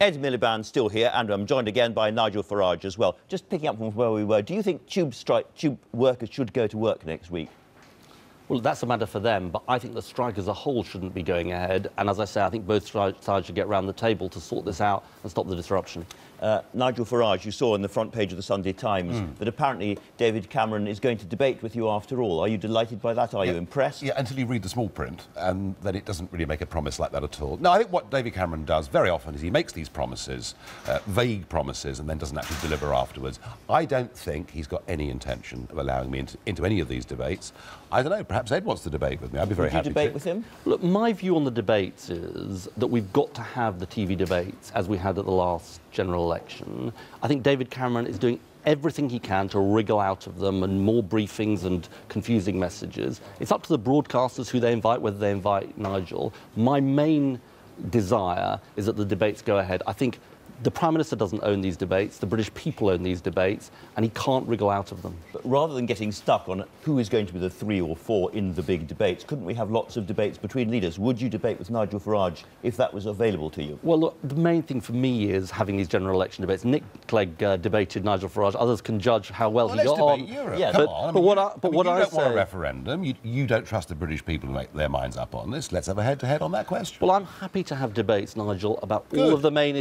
Ed Miliband still here, and I'm joined again by Nigel Farage as well. Just picking up from where we were, do you think tube workers should go to work next week? Well, that's a matter for them, but I think the strike as a whole shouldn't be going ahead. And as I say, I think both sides should get round the table to sort this out and stop the disruption. Nigel Farage, you saw on the front page of the Sunday Times that apparently David Cameron is going to debate with you after all. Are you delighted by that? Are you impressed? Yeah, until you read the small print, and then it doesn't really make a promise like that at all. No, I think what David Cameron does very often is he makes these promises, vague promises, and then doesn't actually deliver afterwards. I don't think he's got any intention of allowing me into any of these debates. I don't know, perhaps Ed wants to debate with me. I'd be very happy to. Would you debate with him? Look, my view on the debates is that we've got to have the TV debates as we had at the last general election. I think David Cameron is doing everything he can to wriggle out of them and more briefings and confusing messages. It's up to the broadcasters who they invite, whether they invite Nigel. My main desire is that the debates go ahead. I think the Prime Minister doesn't own these debates, the British people own these debates, and he can't wriggle out of them. But rather than getting stuck on who is going to be the 3 or 4 in the big debates, couldn't we have lots of debates between leaders? Would you debate with Nigel Farage if that was available to you? Well, look, the main thing for me is having these general election debates. Nick Clegg debated Nigel Farage. Others can judge how well he got on. Europe. Yeah, Come on. But what I I don't want a say... referendum. You don't trust the British people to make their minds up on this. Let's have a head-to-head on that question. Well, I'm happy to have debates, Nigel, about all of the main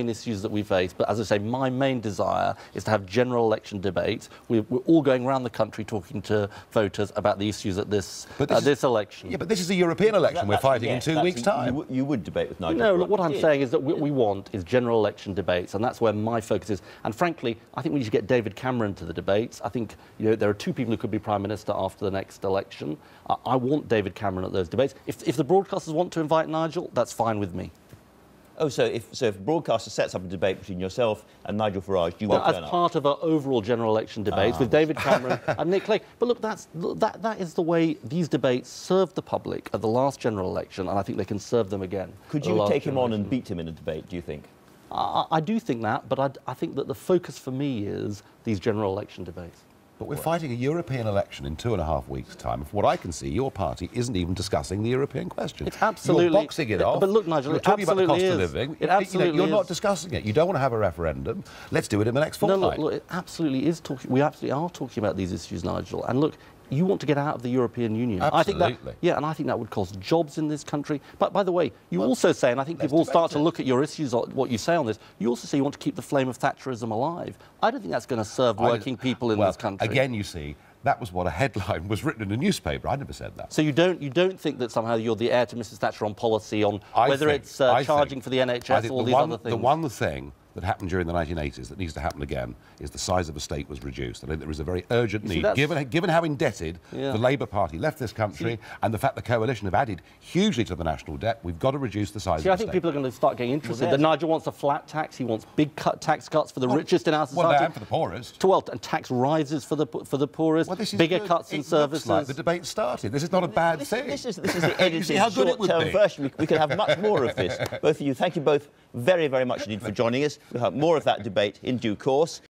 issues that we face. But as I say, my main desire is to have general election debates. We're all going around the country talking to voters about the issues at this election. Yeah, but this is a European election we're fighting in 2 weeks' time. You would debate with Nigel Farage? No, look, what I'm saying is that what we want is general election debates, and that's where my focus is. And frankly, I think we need to get David Cameron to the debates. I think there are 2 people who could be Prime Minister after the next election. I want David Cameron at those debates. If the broadcasters want to invite Nigel, that's fine with me. Oh, so if a broadcaster sets up a debate between yourself and Nigel Farage, you won't turn up? As part of our overall general election debates with David Cameron and Nick Clegg. But look, that is the way these debates served the public at the last general election, and I think they can serve them again. Could you take him on and beat him in a debate, do you think? I do think that, but I think that the focus for me is these general election debates. But we're fighting a European election in 2.5 weeks' time. From what I can see, your party isn't even discussing the European question. It's absolutely... You're boxing it off. But look, Nigel, you're talking about the cost of living. It absolutely You're not discussing it. You don't want to have a referendum. Let's do it in the next fortnight. No, look, it absolutely is talking... We absolutely are talking about these issues, Nigel. And look, you want to get out of the European Union. Absolutely. I think that, yeah, and I think that would cost jobs in this country. But by the way, you also say, and I think people will start to look at your issues, what you say on this, you also say you want to keep the flame of Thatcherism alive. I don't think that's going to serve working people in this country. Again, you see, that was what a headline was written in a newspaper. I never said that. So you don't think that somehow you're the heir to Mrs Thatcher on policy, on whether it's charging for the NHS, all these other things? The one thing that happened during the 1980s that needs to happen again is the size of the state was reduced. I think there is a very urgent need, given how indebted the Labour Party left this country and the fact the coalition have added hugely to the national debt, we've got to reduce the size of the state. I think people are going to start getting interested. That Nigel wants a flat tax, he wants big tax cuts for the richest in our society. Well, and for the poorest. And tax rises for the poorest, bigger cuts in services. Like the debate started. This is not a bad thing. This is the edited short-term version. We could have much more of this. Both of you, thank you both very, very much indeed for joining us. We'll have more of that debate in due course.